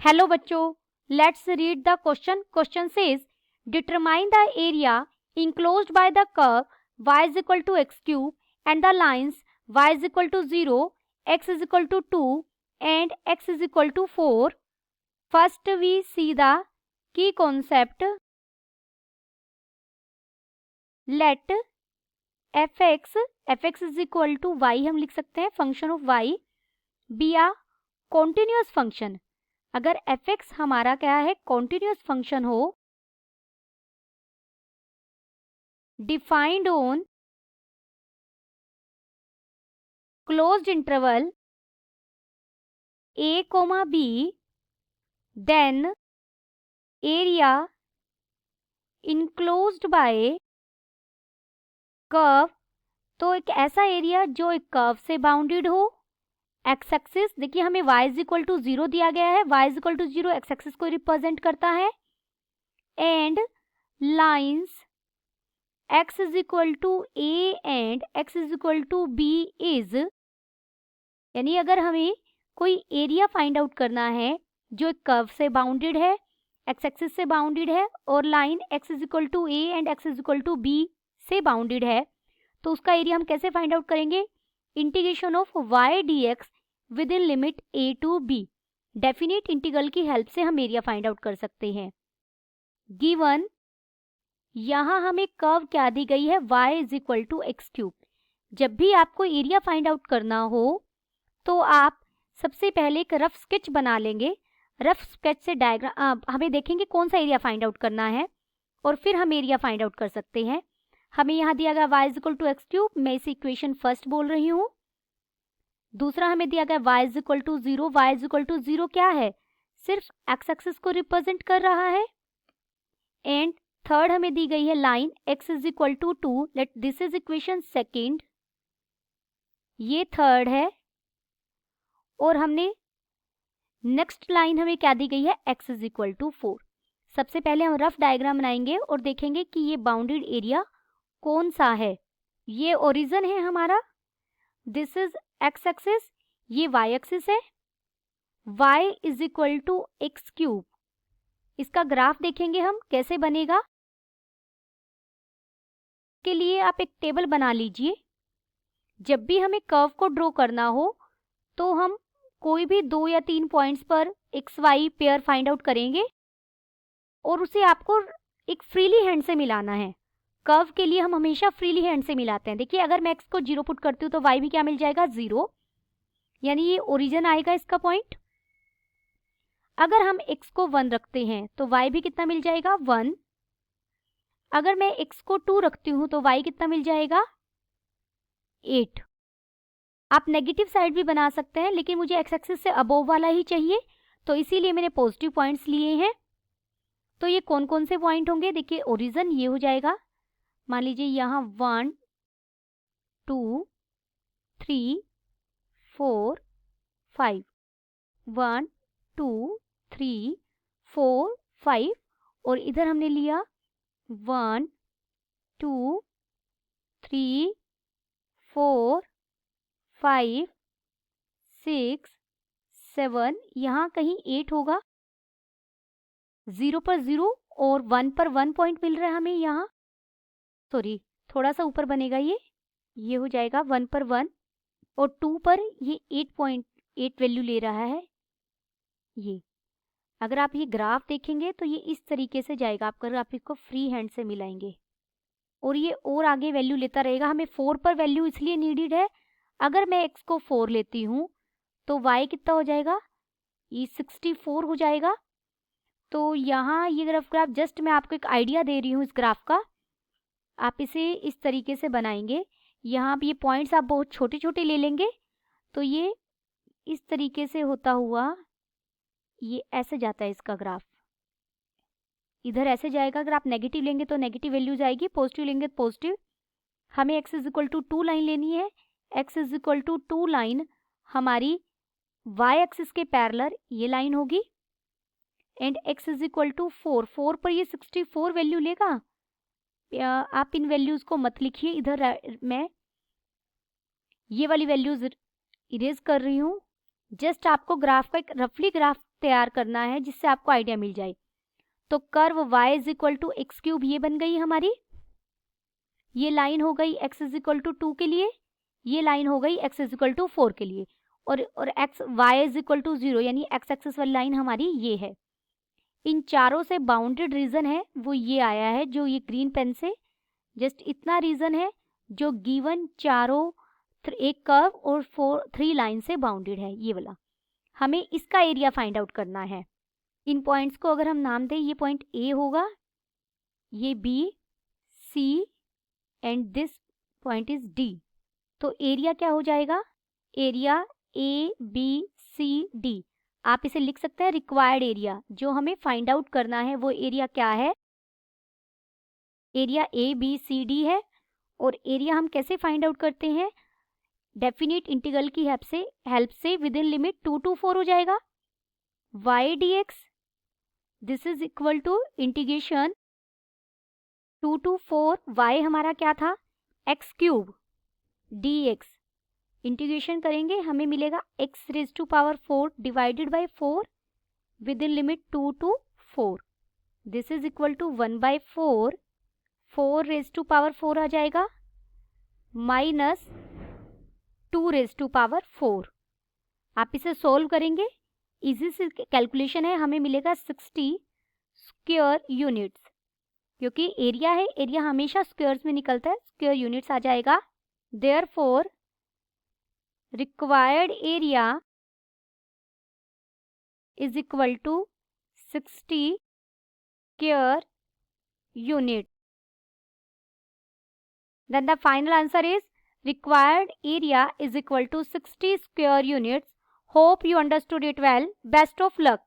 Hello बच्चों, let's read the question. Question says determine the area enclosed by the curve y is equal to x cube and the lines y is equal to 0, x is equal to 2 and x is equal to 4. First we see the key concept. Let fx is equal to y हम लिख सकते हैं function of y be a continuous function. अगर fx हमारा क्या है, continuous function हो, defined on closed interval a comma b, then area enclosed by curve. तो एक ऐसा एरिया जो एक कर्व से बाउंडेड हो. एक्स एक्सिस देखिए हमें y इज इक्वल टू 0 दिया गया है, y is equal to 0 x axis को रिप्रेजेंट करता है. And lines x is equal to a and x is equal to b is, यानी अगर हमें कोई एरिया फाइंड आउट करना है जो एक कर्व से बाउंडेड है, एक्स एक्सिस से बाउंडेड है और line x is equal to a and x is equal to b से बाउंडेड है, तो उसका एरिया हम कैसे फाइंड आउट करेंगे? Integration of y dx within limit a to b. Definite integral की हेल्प से हम एरिया फाइंड आउट कर सकते हैं. गिवन यहाँ हमें कर्व क्या दी गई है, y is equal to x cube. जब भी आपको एरिया फाइंड आउट करना हो तो आप सबसे पहले एक रफ स्केच बना लेंगे. रफ स्केच से डायग्राम हमें देखेंगे कौन सा एरिया फाइंड आउट करना है और फिर हम एरिया फाइंड आउट कर सकते हैं. हमें यहाँ दिया गया y is equal to x cube, मैं इसे इक्वेशन फर्स्ट बोल रही हूँ. दूसरा हमें दिया गया y is equal to 0. y is equal to 0 क्या है, सिर्फ एक्स एक्सिस को रिप्रेजेंट कर रहा है. एंड थर्ड हमें दी गई है line x is equal to 2. Let this is equation second, ये थर्ड है. और हमने नेक्स्ट लाइन हमें क्या दी गई है, x इज इक्वल टू 4. सबसे पहले हम रफ डायग्राम बनाएंगे और देखेंगे कि ये बाउंडेड एरिया कौन सा है. ये ओरिजिन है हमारा, दिस इज एक्स एक्सिस, ये y एक्सिस है. y is equal to x cube. इसका ग्राफ देखेंगे हम कैसे बनेगा. के लिए आप एक टेबल बना लीजिए. जब भी हमें कर्व को ड्रॉ करना हो तो हम कोई भी 2 या 3 पॉइंट्स पर x y pair find out करेंगे और उसे आपको एक फ्रीली हैंड से मिलाना है. कर्व के लिए हम हमेशा फ्रीली हैंड से मिलाते हैं. देखिए अगर मैं x को 0 पुट करती हूँ तो y भी क्या मिल जाएगा, 0, यानी ये ओरिजिन आएगा इसका पॉइंट. अगर हम x को 1 रखते हैं तो y भी कितना मिल जाएगा, 1. अगर मैं x को 2 रखती हूँ तो y कितना मिल जाएगा, 8. आप नेगेटिव साइड भी बना सकते हैं लेकिन मुझे x एक्सिस से अबोव वाला ही चाहिए, तो इसीलिए मैंने पॉजिटिव पॉइंट्स लिए हैं. तो ये कौन कौन से पॉइंट होंगे, देखिए ओरिजिन ये हो जाएगा. मान लीजिए यहाँ 1 2 3 4 5, 1 2 3 4 5 और इधर हमने लिया 1 2 3 4 5 6 7, यहाँ कहीं 8 होगा. 0 पर 0 और 1 पर 1 पॉइंट मिल रहा है हमें यहाँ. सॉरी, थोड़ा सा ऊपर बनेगा, ये हो जाएगा 1 पर 1 और 2 पर ये 8.8 वैल्यू ले रहा है. ये अगर आप ये ग्राफ देखेंगे तो ये इस तरीके से जाएगा अगर आप इसको फ्री हैंड से मिलाएंगे और ये और आगे वैल्यू लेता रहेगा. हमें 4 पर वैल्यू इसलिए नीडेड है, अगर मैं x को 4 लेती हूँ तो y कितना हो जाएगा, ये 64 हो जाएगा. तो यहाँ ये ग्राफ जस्ट मैं आपको एक आइडिया दे रही हूँ इस ग्राफ का, आप इसे इस तरीके से बनाएंगे. यहाँ ये पॉइंट्स आप बहुत छोटे छोटे ले लेंगे तो ये इस तरीके से होता हुआ ये ऐसे जाता है इसका ग्राफ. इधर ऐसे जाएगा. अगर आप नेगेटिव लेंगे तो नेगेटिव वैल्यूज आएगी, पॉजिटिव लेंगे तो पॉजिटिव. हमें x is equal to 2 line लेनी है. x is equal to 2 line हमारी y एक्सिस के पैरेलल ये लाइन होगी. And x is equal to 4 पर ये 64 वैल्यू लेगा. आप इन वैल्यूज को मत लिखिए, इधर मैं ये वाली वैल्यूज इरेज कर रही हूँ. जस्ट आपको ग्राफ का एक रफली ग्राफ तैयार करना है जिससे आपको आइडिया मिल जाए। तो curve y is equal to x cube ये बन गई हमारी, ये लाइन हो गई x इज इक्वल टू 2 के लिए, ये लाइन हो गई x इज इक्वल टू 4 के लिए, और x y is equal to 0 यानी x एक्सिस वाली लाइन हमारी ये है। इन चारों से बाउंडेड रीजन है वो ये आया है, जो ये ग्रीन पेन से जस्ट इतना रीजन है जो गिवन चारों एक कर्व और 3 लाइन से बाउंडेड है, ये वाला। हमें इसका एरिया फाइंड आउट करना है। इन पॉइंट्स को अगर हम नाम दें, ये पॉइंट A होगा, ये B, C and this point is D। तो एरिया क्या हो जाएगा? Area ABCD। आप इसे लिख सकते हैं रिक्वायर्ड एरिया। जो हमें फाइंड आउट करना है वो एरिया क्या है? एरिया ABCD है। और एरिया हम कैसे फाइंड आउट करते हैं? डेफिनेट इंटीग्रल की हेल्प से विद इन लिमिट 2 to 4 हो जाएगा। y dx this is equal to integration 2 to 4 y हमारा क्या था? x cube dx। इंटीग्रेशन करेंगे हमें मिलेगा x raise to power 4 divided by 4 within limit 2 to 4। This is equal to 1/4, 4 raise to power 4 आ जाएगा, माइनस 2 रेज टू पावर 4। आप इसे सोल्व करेंगे, इजी से कैलकुलेशन है, हमें मिलेगा 60 स्क्वायर यूनिट्स। क्योंकि एरिया है, एरिया हमेशा स्क्वायर्स में निकलता है, स्क्वायर यूनिट्स आ जाएगा। Therefore required area is equal to 60 square unit. Then the final answer is required area is equal to 60 square units. Hope you understood it well. Best of luck.